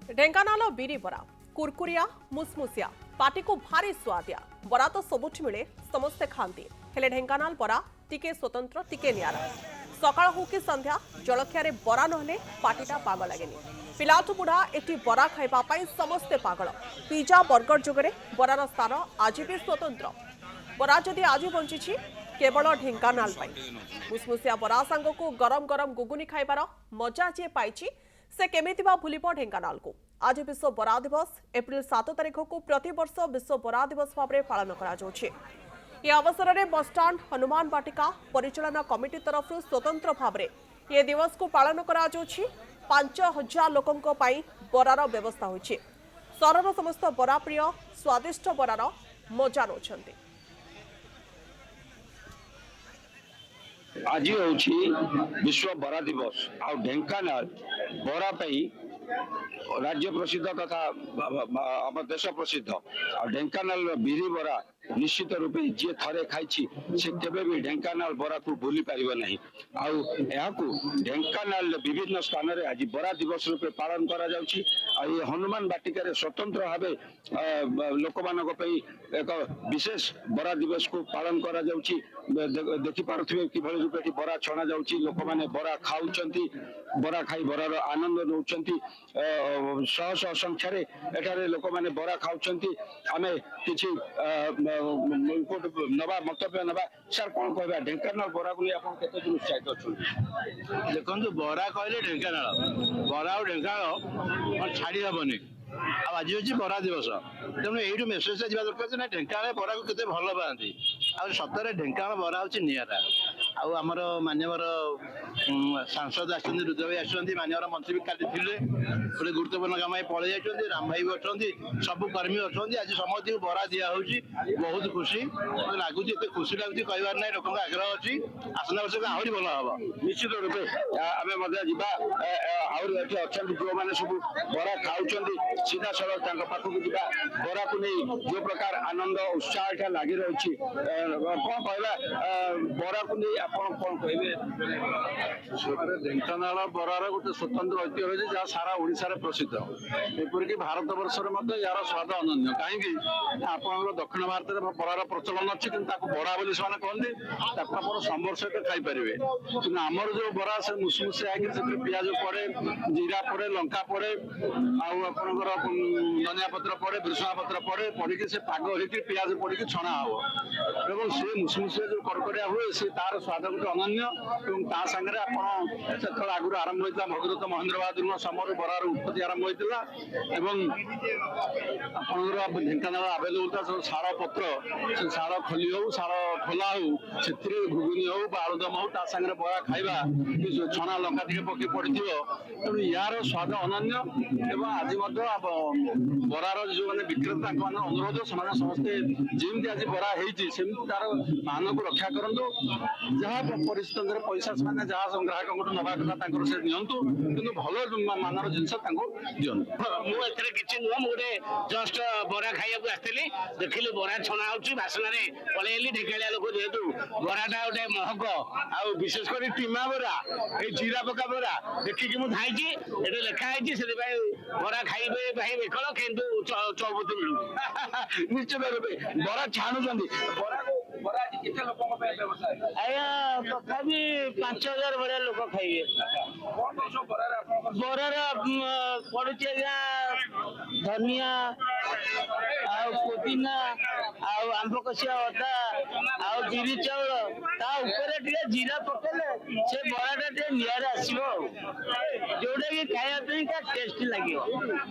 ढेंकानाल बिरी बरा कुरकुरिया मुसमुसिया पाटी को भारी स्वादिया बरा तो सबुठ मिले समस्ते खाती हेले ढेंकानाल बरा टिके स्वतंत्र टिके नियारा सकाळ हो कि संध्या जलखिया बरा नहले पाटीटा पाग लगे पिलाठू बुढ़ा एटी बरा खाइबा पाई समस्ते पागल पिज्जा बर्गर जुगरे बरार स्थान आज भी स्वतंत्र बरा जदि आज बंची केवल ढेंकानाल मुसमुसिया बरा सांग को गरम गरम गुगुनी खाइबार मजा जे पाई से केमिति बा भूलिब ढेंकानाल को आज विश्व बरा दिवस एप्रिल 7 तारिख को प्रति वर्ष विश्व बरा दिवस भाव में पालन करा जाउछि। ये अवसर में बसस्टाण्ड हनुमान बाटिका परिचालना कमिटी तरफ स्वतंत्र भाव में ये दिवस को पालन करा जाउछि। 5000 लोकंक पई बरार व्यवस्था होछि। सहरर समस्त बरा प्रिय स्वादिष्ट बरार मजा नौछंती। आज हूँ विश्व बरा दिवस आ ढेंकानाल बरा राज्य प्रसिद्ध तथा आम देश प्रसिद्ध आ ढेंकानाल बिरी बरा निश्चित रूपे जी थे खाई से केबे भी ढेंकानाल बरा को भूली पारिबो नहीं। आउ ढेंकानाल विभिन्न स्थान रे आज बरा दिवस रूपे पालन करा जाउछि। आ ये हनुमान बाटिका रे स्वतंत्र भावे लोक मानक पई एक विशेष बरा दिवस को पालन करा जाउछि। देखि पारुथिबे किभଳି रूपे बरा छणा जाउछि। लोक माने बरा खाउचंती बरा खाई बरार आनंद नउचंती। शह शह संख्यारे एठारे लोक माने बरा खाउचंती। आमे किछि नवा मंतव्य नवा सर कौन कहबा ढेंकानाल बरा को आपण केते दिन उत्साहित अछन? देखो बरा कहले ढेंकानाल बरा और ढेंकानाल छाड़ी हबनी। आज हूँ बरा दिवस तेणु यू मेसेज जावा दरकार ना ढेंकानाल बरा को केते भल पाती आ सतरे ढेंकानाल बरा हूँ निरा आमर मान्यवर सांसद आसुच्च रुद्र भाई आसुच्च मान्यवर मंत्री भी काली थे गोटे गुरुत्वपूर्ण काम पलि जाइए राम भाई भी अच्छा सब कर्मी अच्छा आज समस्त बरा दिया बहुत खुशी लगुच एत खुशी लगुच कहबार ना लोक आग्रह अच्छी आसंता वर्ष आहरी भल हम निश्चित रूपे आम आहरी अच्छा जो मैंने सब बरा खाऊं सीधा सड़क पाखक जा बरा को नहीं जो प्रकार आनंद उत्साह लगी रही कौन कहला बरा को नहीं आप कौन कहे? ढेंकानाल बरार गोटे स्वतंत्र ऐतिह्य रही जहाँ सारा ओडिशा प्रसिद्ध एपरिक भारत वर्ष यार स्वाद अनन्य कहीं आप दक्षिण भारत में बरार प्रचलन अच्छी कि बरा बोली से कहते आप संबर सहित खाईपर कि आमर जो बरा से मुसमुसे आगे पिज पड़े जीरा पड़े लंका पड़े आपंकर धनिया पत्र पड़े भृषुंगा पत्र पड़े पड़ी से पाग होकर पिज पड़ी छणा हम एवं से मुसमुसे जो करकड़िया हुए से तार स्वाद गोटे अनन्य सागर आप आगुरी आरंभ होता भगीरथ महेंद्र बहादुर समय बरार उत्पत्ति आरंभ होता आप ढेंकानाल आवेलेबल था सब सार पत्र से सार खोली हो सार ठोला हो से घुगुनी हो आलुदम हो सागर बरा खाइबा छणा लंका टे पकई पड़ी तेणु यार स्वाद अनन्य एवं आज बरार जो मैंने विक्रेता अनुरोध से समस्ते जमी आज बरा होती तार मान को रक्षा करूँ जहाँ परिस्थिति पैसा से जहाँ ग्राहक नवा कथा से नियंतु कि भल मानर जिनस मुझे किसी नुह मुझे जस्ट बरा खाइबा आसती देखिली बरा छणा होसना पलैली ढेकालिया लोक जेहेतु बराटा गोटे महक आ विशेषकर टीमा बरा ये जीरा पका बरा देखिकी मुझे ये लिखाई से बरा खाइबे भाई बेकल किंतु चौबती मिलू निश्चित रूपे बरा छाणुंट बरा आया तथापि 5000 बड़ा लोक खाइबे बरार पड़ुच धनिया पुदीना आंब कषिया अदा बिरी चाउल जीरा पकेले से बराटा निआरे आसो जोटा कि खाया टेस्टी लगे।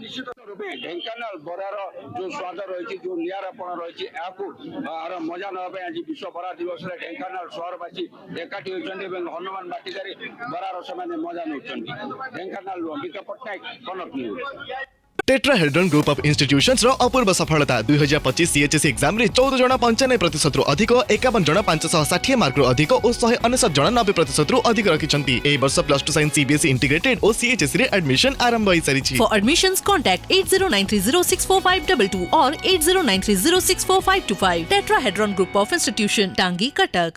निश्चित रूपे ढेंकानाल बरार जो स्वाद रही जो निरापण रही यार मजा ना आज विश्व बरा दिवस ढेंकानाल सहरवासी एकाठी होती हनुमान बाटिकार बरार से मजा नौ Dhenkanal Ambika Pattnaik Kanak news. Tetrahedron group of institutions रो अपूर्व सफलता 2025 सीएचएससी एग्जाम रे 14 जण 95% रु अधिक 51 जण 560 मार्क रु अधिक और 199 जण 90% रु अधिक रखिछंती। ए वर्ष प्लस 2 साइंस सीबीएसई इंटीग्रेटेड और सीएचएससी रे एडमिशन आरंभ होई सारिछि। फॉर एडमिशंस कांटेक्ट 8093064522 और 8093064525। टेट्राहेड्रन ग्रुप ऑफ इंस्टीट्यूशन टांगी कटक।